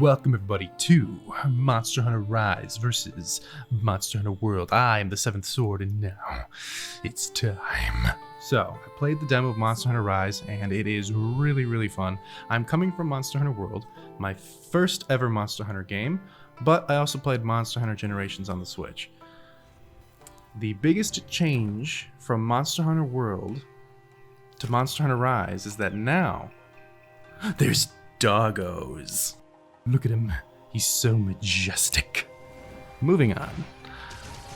Welcome everybody to Monster Hunter Rise versus Monster Hunter World. I am the 7th Sword and now it's time. So, I played the demo of Monster Hunter Rise and it is really fun. I'm coming from Monster Hunter World, my first ever Monster Hunter game, but I also played Monster Hunter Generations on the Switch. The biggest change from Monster Hunter World to Monster Hunter Rise is that now there's doggos. Look at him, he's so majestic. Moving on,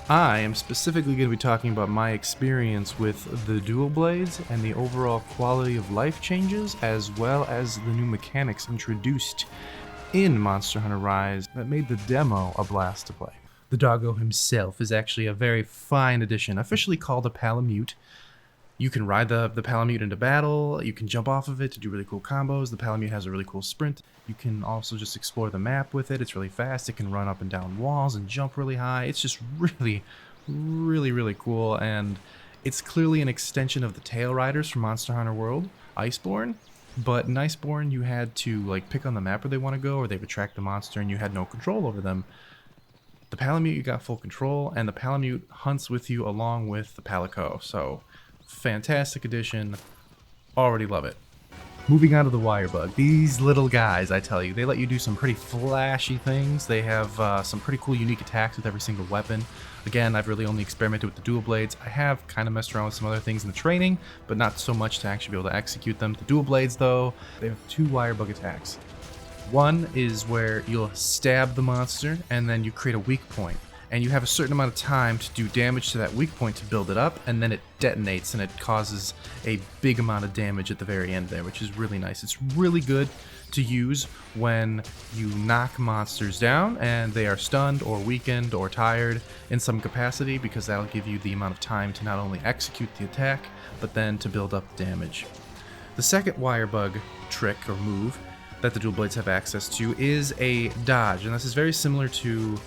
I am specifically going to be talking about my experience with the dual blades and the overall quality of life changes, as well as the new mechanics introduced in Monster Hunter Rise that made the demo a blast to play. The doggo himself is actually a very fine addition, officially called a Palamute. You can ride the Palamute into battle, you can jump off of it to do really cool combos. The Palamute has a really cool sprint. You can also just explore the map with it. It's really fast. It can run up and down walls and jump really high. It's just really cool, and it's clearly an extension of the Tail Riders from Monster Hunter World, Iceborne. But in Iceborne, you had to like pick on the map where they want to go, or they would track the monster and you had no control over them. The Palamute, you got full control, and the Palamute hunts with you along with the Palico, so fantastic addition. Already love it. Moving on to the Wirebug. These little guys, I tell you, they let you do some pretty flashy things. They have some pretty cool unique attacks with every single weapon. Again, I've really only experimented with the dual blades. I have kind of messed around with some other things in the training, but not so much to actually be able to execute them. The dual blades, though, they have two Wirebug attacks. One is where you'll stab the monster, and then you create a weak point. And you have a certain amount of time to do damage to that weak point to build it up, and then it detonates and it causes a big amount of damage at the very end there, which is really nice. It's really good to use when you knock monsters down and they are stunned or weakened or tired in some capacity, because that'll give you the amount of time to not only execute the attack, but then to build up damage. The second Wirebug trick or move that the dual blades have access to is a dodge, and this is very similar to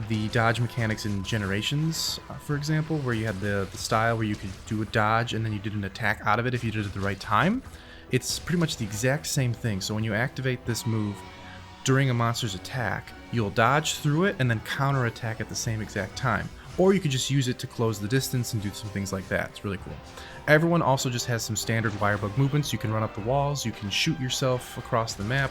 the dodge mechanics in Generations, for example, where you had the style where you could do a dodge and then you did an attack out of it if you did it at the right time. It's pretty much the exact same thing. So when you activate this move during a monster's attack, you'll dodge through it and then counterattack at the same exact time. Or you could just use it to close the distance and do some things like that. It's really cool. Everyone also just has some standard Wirebug movements. You can run up the walls, you can shoot yourself across the map,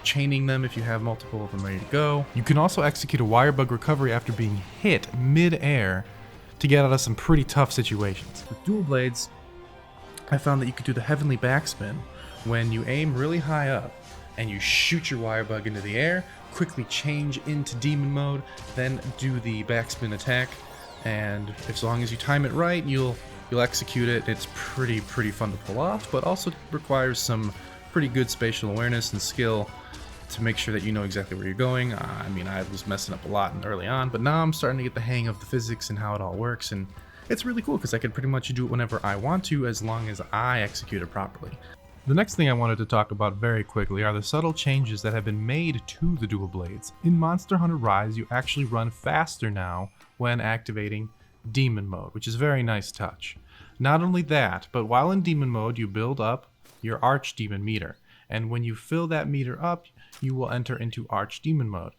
chaining them if you have multiple of them ready to go. You can also execute a Wirebug recovery after being hit mid-air to get out of some pretty tough situations. With dual blades, I found that you could do the heavenly backspin when you aim really high up and you shoot your Wirebug into the air, quickly change into demon mode, then do the backspin attack, and as long as you time it right, you'll execute it. It's pretty fun to pull off, but also requires some pretty good spatial awareness and skill to make sure that you know exactly where you're going. I mean, I was messing up a lot early on, but now I'm starting to get the hang of the physics and how it all works, and it's really cool because I can pretty much do it whenever I want to, as long as I execute it properly. The next thing I wanted to talk about very quickly are the subtle changes that have been made to the dual blades. In Monster Hunter Rise, you actually run faster now when activating Demon Mode, which is a very nice touch. Not only that, but while in Demon Mode, you build up your Archdemon meter, and when you fill that meter up, you will enter into Archdemon mode,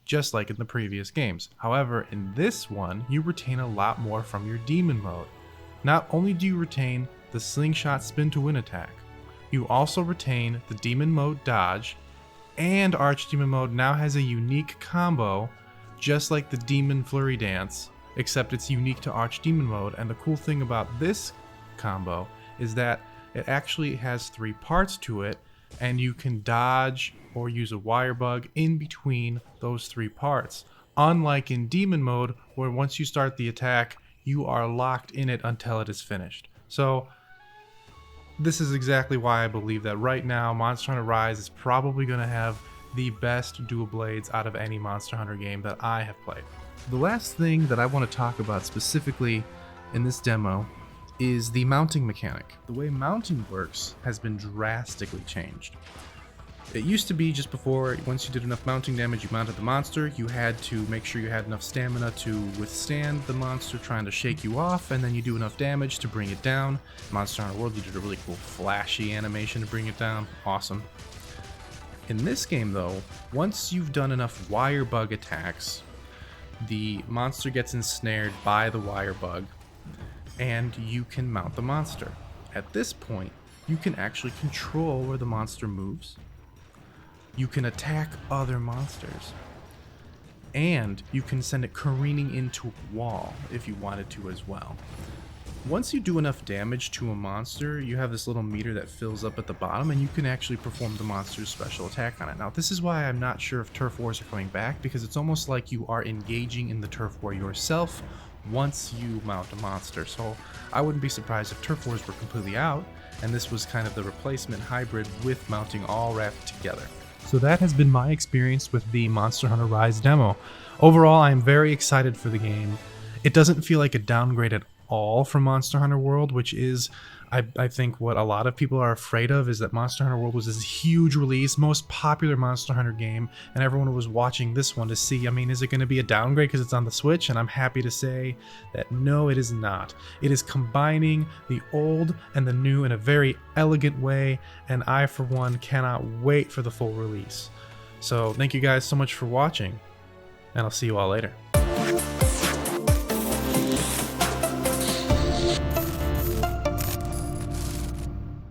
just like in the previous games. However, in this one, you retain a lot more from your demon mode. Not only do you retain the slingshot spin to win attack, you also retain the demon mode dodge, and Archdemon mode now has a unique combo, just like the demon flurry dance, except it's unique to Archdemon mode. And the cool thing about this combo is that it actually has 3 parts to it, and you can dodge or use a Wirebug in between those 3 parts. Unlike in Demon Mode, where once you start the attack, you are locked in it until it is finished. So this is exactly why I believe that right now Monster Hunter Rise is probably going to have the best dual blades out of any Monster Hunter game that I have played. The last thing that I want to talk about specifically in this demo is the mounting mechanic. The way mounting works has been drastically changed. It used to be just before, once you did enough mounting damage, you mounted the monster, you had to make sure you had enough stamina to withstand the monster trying to shake you off, and then you do enough damage to bring it down. Monster Hunter World, you did a really cool flashy animation to bring it down. Awesome. In this game though, once you've done enough Wirebug attacks, the monster gets ensnared by the Wirebug, and you can mount the monster. At this point, you can actually control where the monster moves. You can attack other monsters. And you can send it careening into a wall if you wanted to as well. Once you do enough damage to a monster, you have this little meter that fills up at the bottom, and you can actually perform the monster's special attack on it. Now, this is why I'm not sure if turf wars are coming back, because it's almost like you are engaging in the turf war yourself once you mount a monster. So I wouldn't be surprised if turf wars were completely out, and this was kind of the replacement hybrid with mounting all wrapped together. So that has been my experience with the Monster Hunter Rise demo. Overall, I am very excited for the game. It doesn't feel like a downgrade at all from Monster Hunter World, which is, I think, what a lot of people are afraid of, is that Monster Hunter World was this huge release, most popular Monster Hunter game, and everyone was watching this one to see, I mean, is it going to be a downgrade because it's on the Switch? And I'm happy to say that no, it is not. It is combining the old and the new in a very elegant way, and I, for one, cannot wait for the full release. So thank you guys so much for watching, and I'll see you all later.